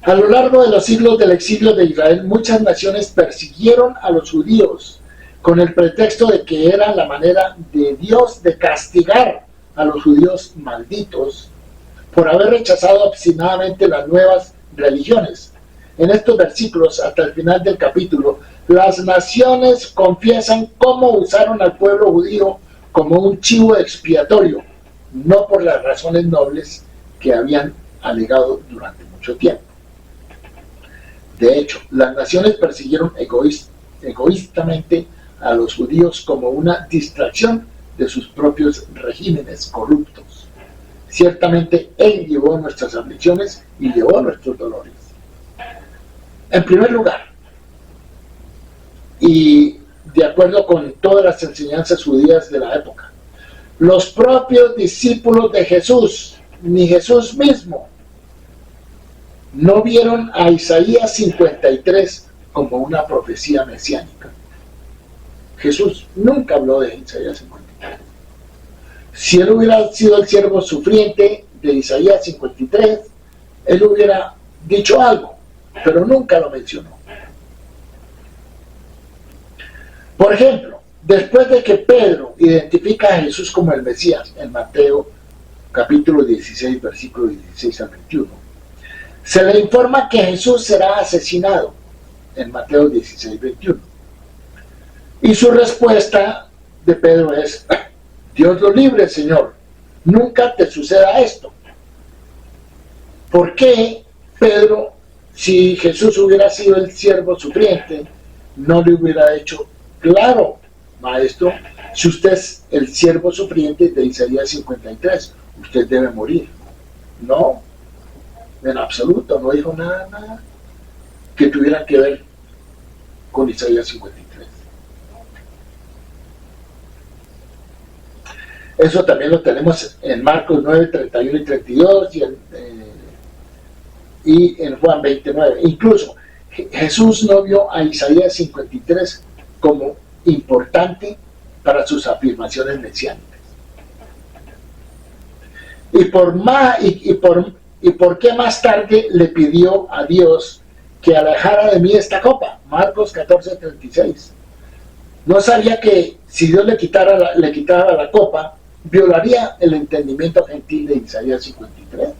A lo largo de los siglos del exilio de Israel, muchas naciones persiguieron a los judíos con el pretexto de que era la manera de Dios de castigar a los judíos malditos por haber rechazado obstinadamente las nuevas religiones. En estos versículos, hasta el final del capítulo, las naciones confiesan cómo usaron al pueblo judío como un chivo expiatorio, no por las razones nobles que habían alegado durante mucho tiempo. De hecho, las naciones persiguieron egoístamente a los judíos como una distracción de sus propios regímenes corruptos. Ciertamente, Él llevó nuestras aflicciones y llevó nuestros dolores. En primer lugar, y de acuerdo con todas las enseñanzas judías de la época, los propios discípulos de Jesús, ni Jesús mismo, no vieron a Isaías 53 como una profecía mesiánica. Jesús nunca habló de Isaías 53. Si él hubiera sido el siervo sufriente de Isaías 53, él hubiera dicho algo, pero nunca lo mencionó. Por ejemplo, después de que Pedro identifica a Jesús como el Mesías en Mateo capítulo 16, versículos 16 al 21, se le informa que Jesús será asesinado en Mateo 16, 21. Y su respuesta de Pedro es, Dios lo libre, Señor, nunca te suceda esto. ¿Por qué Pedro, si Jesús hubiera sido el siervo sufriente, no le hubiera hecho, claro, maestro, si usted es el siervo sufriente de Isaías 53, usted debe morir? No, en absoluto, no dijo nada que tuviera que ver con Isaías 53. Eso también lo tenemos en Marcos 9, 31 y 32 y en Juan 29. Incluso Jesús no vio a Isaías 53 como importante para sus afirmaciones mesiánicas. ¿Y por qué más tarde le pidió a Dios que alejara de mí esta copa? Marcos 14, 36. No sabía que si Dios le quitara la copa, violaría el entendimiento gentil de Isaías 53.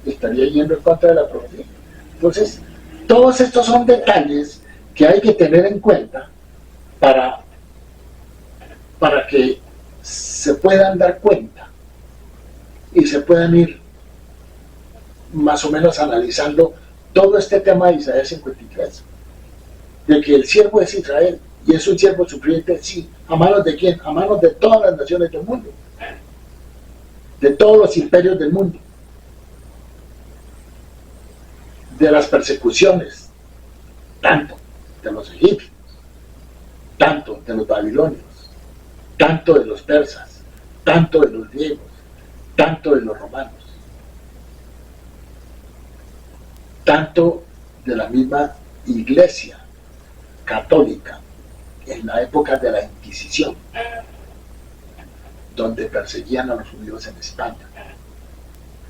Estaría yendo en contra de la profecía. Entonces, todos estos son detalles que hay que tener en cuenta para que se puedan dar cuenta y se puedan ir más o menos analizando todo este tema de Isaías 53, de que el siervo es Israel y es un siervo sufriente, sí. ¿A manos de quién? A manos de todas las naciones del mundo, de todos los imperios del mundo, de las persecuciones, tanto de los egipcios, tanto de los babilonios, tanto de los persas, tanto de los griegos, tanto de los romanos. tanto de la misma Iglesia católica en la época de la Inquisición, donde perseguían a los judíos en España,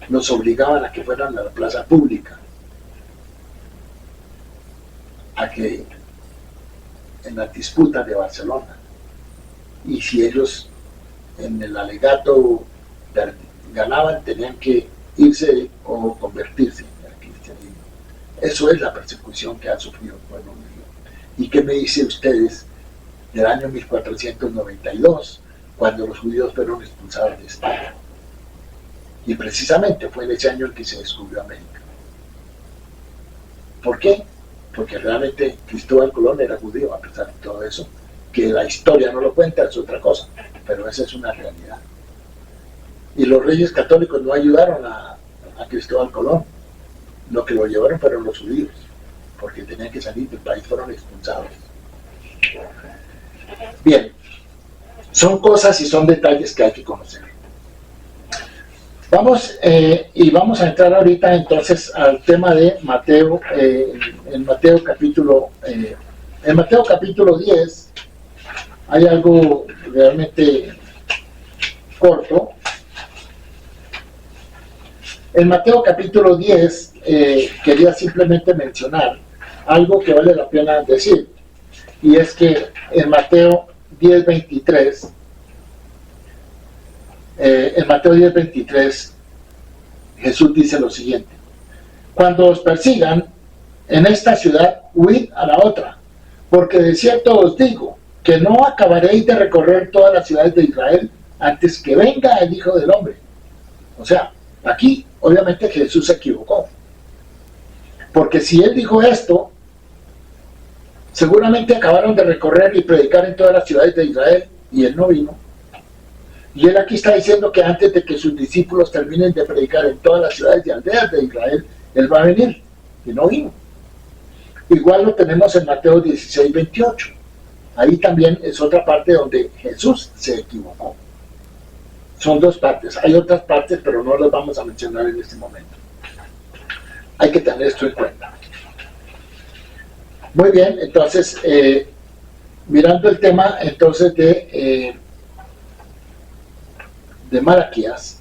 los obligaban a que fueran a la plaza pública, a que en la disputa de Barcelona, y si ellos en el alegato ganaban, tenían que irse o convertirse al cristianismo. Eso es la persecución que ha sufrido el pueblo judío. ¿Y qué me dicen ustedes del año 1492, cuando los judíos fueron expulsados de España? Y precisamente fue en ese año en que se descubrió América. ¿Por qué? Porque realmente Cristóbal Colón era judío, a pesar de todo eso. Que la historia no lo cuenta es otra cosa, pero esa es una realidad. Y los reyes católicos no ayudaron a Cristóbal Colón. Lo que lo llevaron fueron los judíos, porque tenían que salir del país, fueron expulsados. Bien, son cosas y son detalles que hay que conocer. Vamos a entrar ahorita entonces al tema de Mateo, en Mateo capítulo 10 hay algo realmente corto. En Mateo capítulo 10 quería simplemente mencionar algo que vale la pena decir, y es que en Mateo 10:23, Jesús dice lo siguiente: cuando os persigan en esta ciudad, huid a la otra, porque de cierto os digo que no acabaréis de recorrer todas las ciudades de Israel antes que venga el Hijo del Hombre. O sea, aquí obviamente Jesús se equivocó, porque si él dijo esto, seguramente acabaron de recorrer y predicar en todas las ciudades de Israel, y él no vino. Y él aquí está diciendo que antes de que sus discípulos terminen de predicar en todas las ciudades y aldeas de Israel, él va a venir, y no vino. Igual lo tenemos en Mateo 16:28. Ahí también es otra parte donde Jesús se equivocó. Son dos partes. Hay otras partes, pero no las vamos a mencionar en este momento. Hay que tener esto en cuenta. Muy bien, entonces, mirando el tema entonces de Malaquías,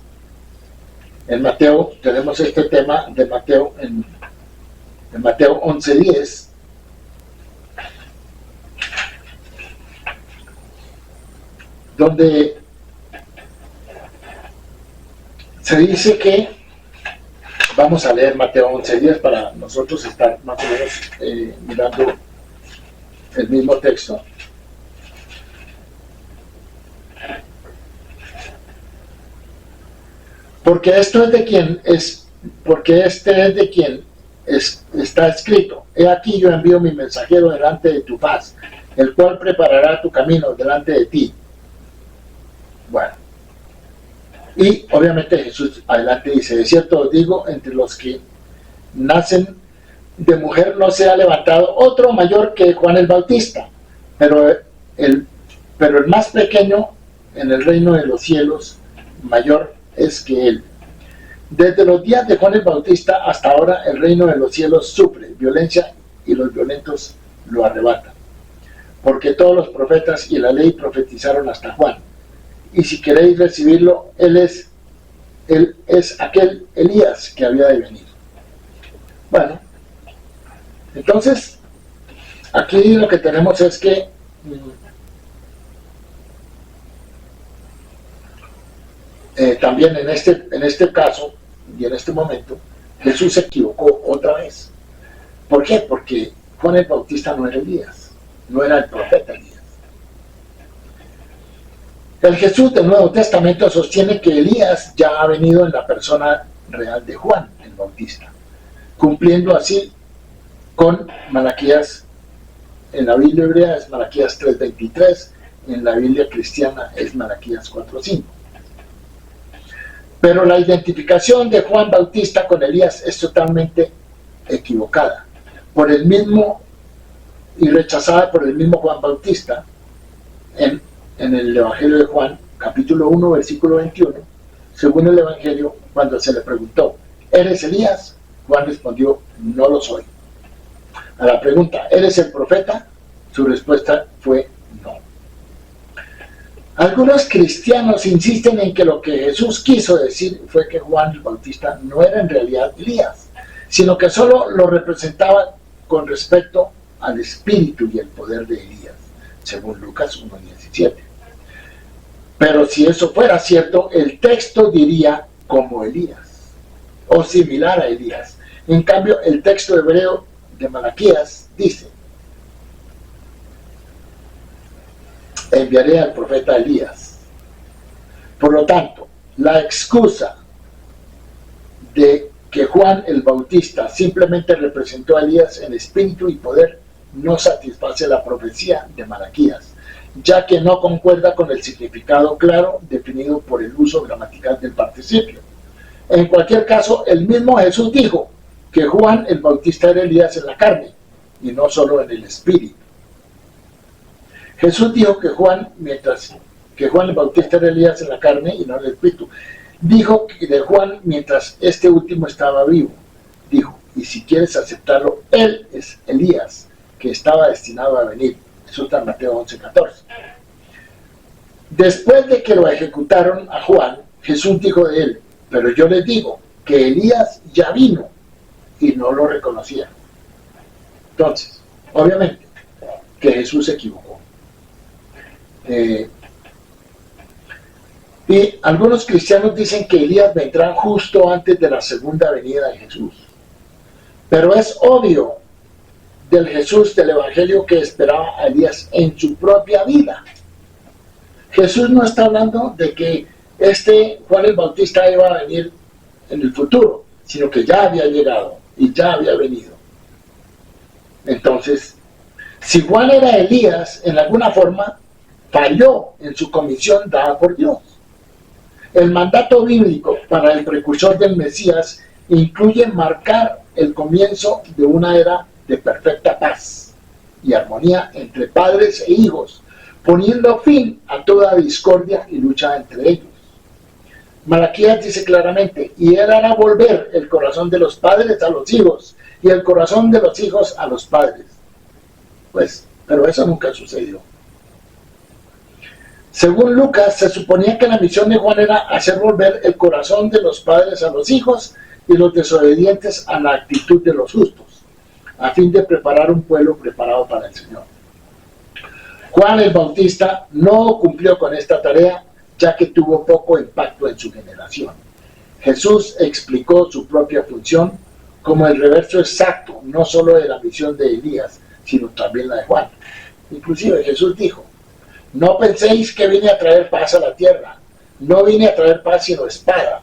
en Mateo tenemos este tema de Mateo en Mateo 11:10, donde se dice que, vamos a leer Mateo 11:10 para nosotros estar más o menos mirando el mismo texto. Porque esto es de quien es, porque este es de quien está escrito: he aquí yo envío mi mensajero delante de tu faz, el cual preparará tu camino delante de ti. Bueno, y obviamente Jesús adelante dice: de cierto os digo, entre los que nacen de mujer no se ha levantado otro mayor que Juan el Bautista, pero el más pequeño en el reino de los cielos mayor es que él. Desde los días de Juan el Bautista hasta ahora el reino de los cielos sufre violencia y los violentos lo arrebatan. Porque todos los profetas y la ley profetizaron hasta Juan. Y si queréis recibirlo, él es aquel Elías que había de venir. Bueno, entonces aquí lo que tenemos es que también en este caso y en este momento Jesús se equivocó otra vez. ¿Por qué? Porque Juan el Bautista no era Elías, no era el profeta Elías. El Jesús del Nuevo Testamento sostiene que Elías ya ha venido en la persona real de Juan el Bautista, cumpliendo así con Malaquías. En la Biblia hebrea es Malaquías 3:23, en la Biblia cristiana es Malaquías 4:5. Pero la identificación de Juan Bautista con Elías es totalmente equivocada por el mismo y rechazada por el mismo Juan Bautista en el Evangelio de Juan, capítulo 1, versículo 21, según el Evangelio, cuando se le preguntó: ¿eres Elías? Juan respondió, no lo soy. A la pregunta, ¿eres el profeta? Su respuesta fue no. Algunos cristianos insisten en que lo que Jesús quiso decir fue que Juan el Bautista no era en realidad Elías, sino que solo lo representaba con respecto al espíritu y el poder de Elías, según Lucas 1:17. Pero si eso fuera cierto, el texto diría como Elías, o similar a Elías. En cambio, el texto hebreo de Malaquías dice, enviaré al profeta Elías. Por lo tanto, la excusa de que Juan el Bautista simplemente representó a Elías en espíritu y poder no satisface la profecía de Malaquías, ya que no concuerda con el significado claro definido por el uso gramatical del participio. En cualquier caso, el mismo Jesús dijo que Juan el Bautista era Elías en la carne y no solo en el espíritu. Jesús dijo que Juan el Bautista era Elías en la carne y no en el espíritu. Dijo de Juan mientras este último estaba vivo. Dijo, y si quieres aceptarlo, él es Elías, que estaba destinado a venir. Eso está en Mateo 11:14. Después de que lo ejecutaron a Juan, Jesús dijo de él, pero yo les digo que Elías ya vino y no lo reconocían. Entonces, obviamente, que Jesús se equivocó. Y algunos cristianos dicen que Elías vendrá justo antes de la segunda venida de Jesús. Pero es obvio del Jesús del Evangelio que esperaba a Elías en su propia vida. Jesús no está hablando de que Juan el Bautista iba a venir en el futuro, sino que ya había llegado y ya había venido. Entonces, si Juan era Elías, en alguna forma falló en su comisión dada por Dios. El mandato bíblico para el precursor del Mesías incluye marcar el comienzo de una era de perfecta paz y armonía entre padres e hijos, poniendo fin a toda discordia y lucha entre ellos. Malaquías dice claramente, y él hará volver el corazón de los padres a los hijos y el corazón de los hijos a los padres. Pero eso nunca sucedió. Según Lucas, se suponía que la misión de Juan era hacer volver el corazón de los padres a los hijos y los desobedientes a la actitud de los justos, a fin de preparar un pueblo preparado para el Señor. Juan el Bautista no cumplió con esta tarea, ya que tuvo poco impacto en su generación. Jesús explicó su propia función como el reverso exacto, no solo de la misión de Elías, sino también la de Juan. Inclusive Jesús dijo, no penséis que vine a traer paz a la tierra, no vine a traer paz sino espada,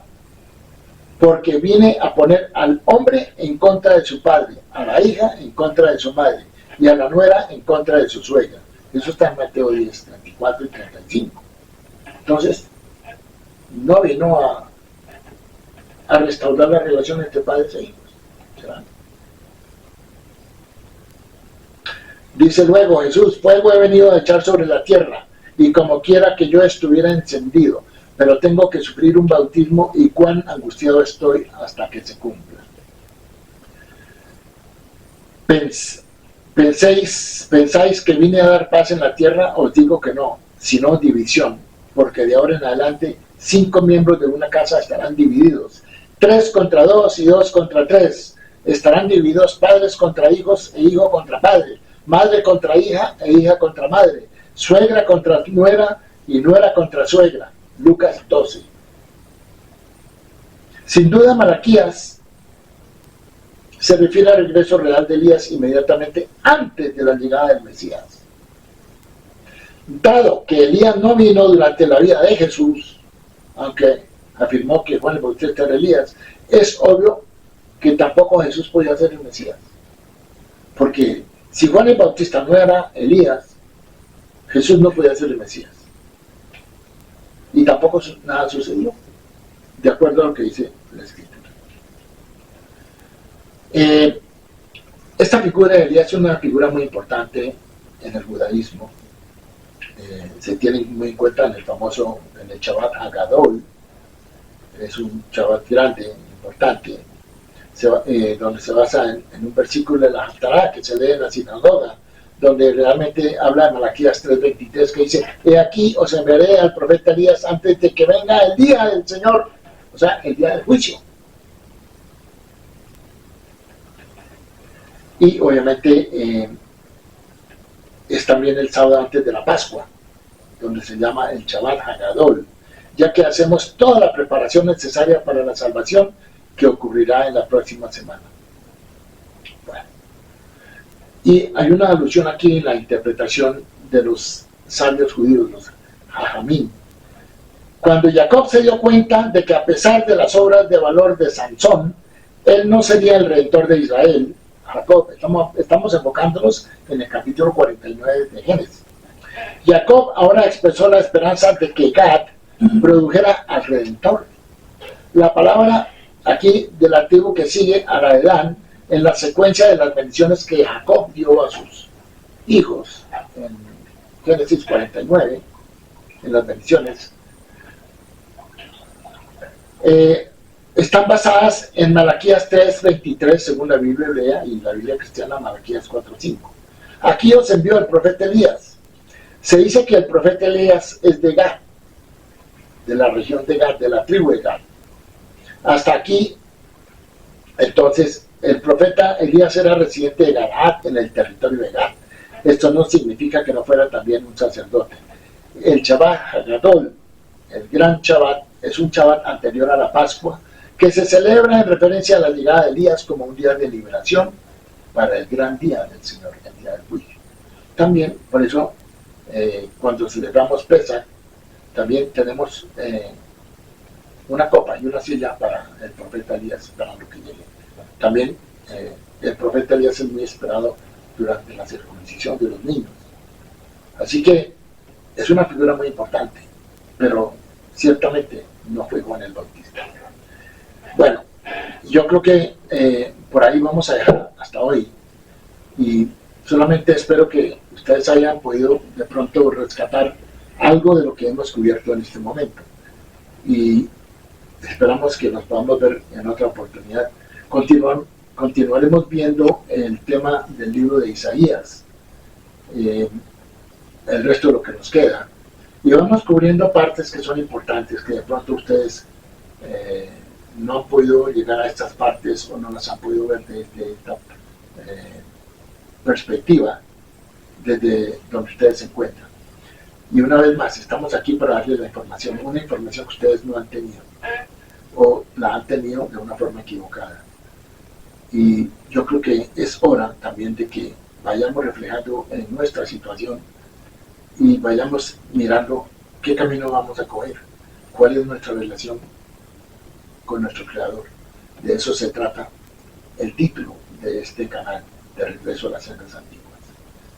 porque vine a poner al hombre en contra de su padre, a la hija en contra de su madre, y a la nuera en contra de su suegra. Eso está en Mateo 10, 34 y 35. Entonces, no vino a restaurar la relación entre padres e hijos. ¿Será? Dice luego Jesús, fuego he venido a echar sobre la tierra, y como quiera que yo estuviera encendido, pero tengo que sufrir un bautismo y cuán angustiado estoy hasta que se cumpla. ¿Pensáis que vine a dar paz en la tierra? Os digo que no, sino división, porque de ahora en adelante 5 miembros de una casa estarán divididos, 3 contra 2 y 2 contra 3, estarán divididos padres contra hijos e hijo contra padre, madre contra hija e hija contra madre, suegra contra nuera y nuera contra suegra. Lucas 12. Sin duda Malaquías se refiere al regreso real de Elías inmediatamente antes de la llegada del Mesías. Dado que Elías no vino durante la vida de Jesús, aunque afirmó que Juan el Bautista era Elías, es obvio que tampoco Jesús podía ser el Mesías. Porque si Juan el Bautista no era Elías, Jesús no podía ser el Mesías. Y tampoco nada sucedió, de acuerdo a lo que dice la Escritura. Esta figura de Elías es una figura muy importante en el judaísmo. Se tiene muy en cuenta en el Shabbat Hagadol. Es un Shabbat grande, importante. donde se basa en un versículo de la Haftará que se lee en la sinagoga, donde realmente habla de Malaquías 3:23, que dice: he aquí os enviaré al profeta Elías antes de que venga el día del Señor, o sea, el día del juicio. Y obviamente es también el sábado antes de la Pascua, donde se llama el Shabbat Hagadol, ya que hacemos toda la preparación necesaria para la salvación que ocurrirá en la próxima semana. Bueno, y hay una alusión aquí en la interpretación de los sabios judíos, los Jajamín. Cuando Jacob se dio cuenta de que a pesar de las obras de valor de Sansón, él no sería el redentor de Israel, Jacob, estamos enfocándonos en el capítulo 49 de Génesis. Jacob ahora expresó la esperanza de que Gad produjera al Redentor. La palabra aquí del antiguo que sigue a la de Dan, en la secuencia de las bendiciones que Jacob dio a sus hijos, en Génesis 49, en las bendiciones, están basadas en Malaquías 3:23, según la Biblia hebrea, y la Biblia cristiana Malaquías 4:5. Aquí os envió el profeta Elías. Se dice que el profeta Elías es de Gad, de la región de Gad, de la tribu de Gad. Hasta aquí, entonces, el profeta Elías era residente de Galaad, en el territorio de Gad. Esto no significa que no fuera también un sacerdote. El Shabbat Hagadol, el gran Shabbat, es un Shabbat anterior a la Pascua, que se celebra en referencia a la llegada de Elías como un día de liberación para el gran día del Señor, el día del juicio. También, por eso, cuando celebramos Pesach, también tenemos una copa y una silla para el profeta Elías, esperando que llegue. También el profeta Elías es muy esperado durante la circuncisión de los niños. Así que es una figura muy importante, pero ciertamente no fue Juan el Bautista. Bueno, yo creo que por ahí vamos a dejar hasta hoy, y solamente espero que ustedes hayan podido de pronto rescatar algo de lo que hemos cubierto en este momento, y esperamos que nos podamos ver en otra oportunidad. Continuaremos viendo el tema del libro de Isaías, el resto de lo que nos queda, y vamos cubriendo partes que son importantes, que de pronto ustedes no han podido llegar a estas partes o no las han podido ver desde esta perspectiva, desde donde ustedes se encuentran. Y una vez más, estamos aquí para darles la información, una información que ustedes no han tenido, o la han tenido de una forma equivocada. Y yo creo que es hora también de que vayamos reflejando en nuestra situación y vayamos mirando qué camino vamos a coger, cuál es nuestra relación con nuestro Creador. De eso se trata el título de este canal, de Regreso a las Sendas Antiguas.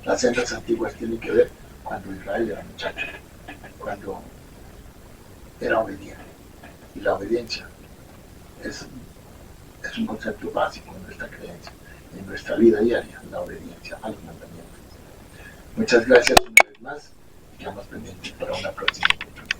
Las sendas antiguas tienen que ver cuando Israel era muchacho, cuando era obediente. Y la obediencia es un concepto básico en nuestra creencia, en nuestra vida diaria, la obediencia a los mandamientos. Muchas gracias una vez más y quedamos pendientes para una próxima oportunidad.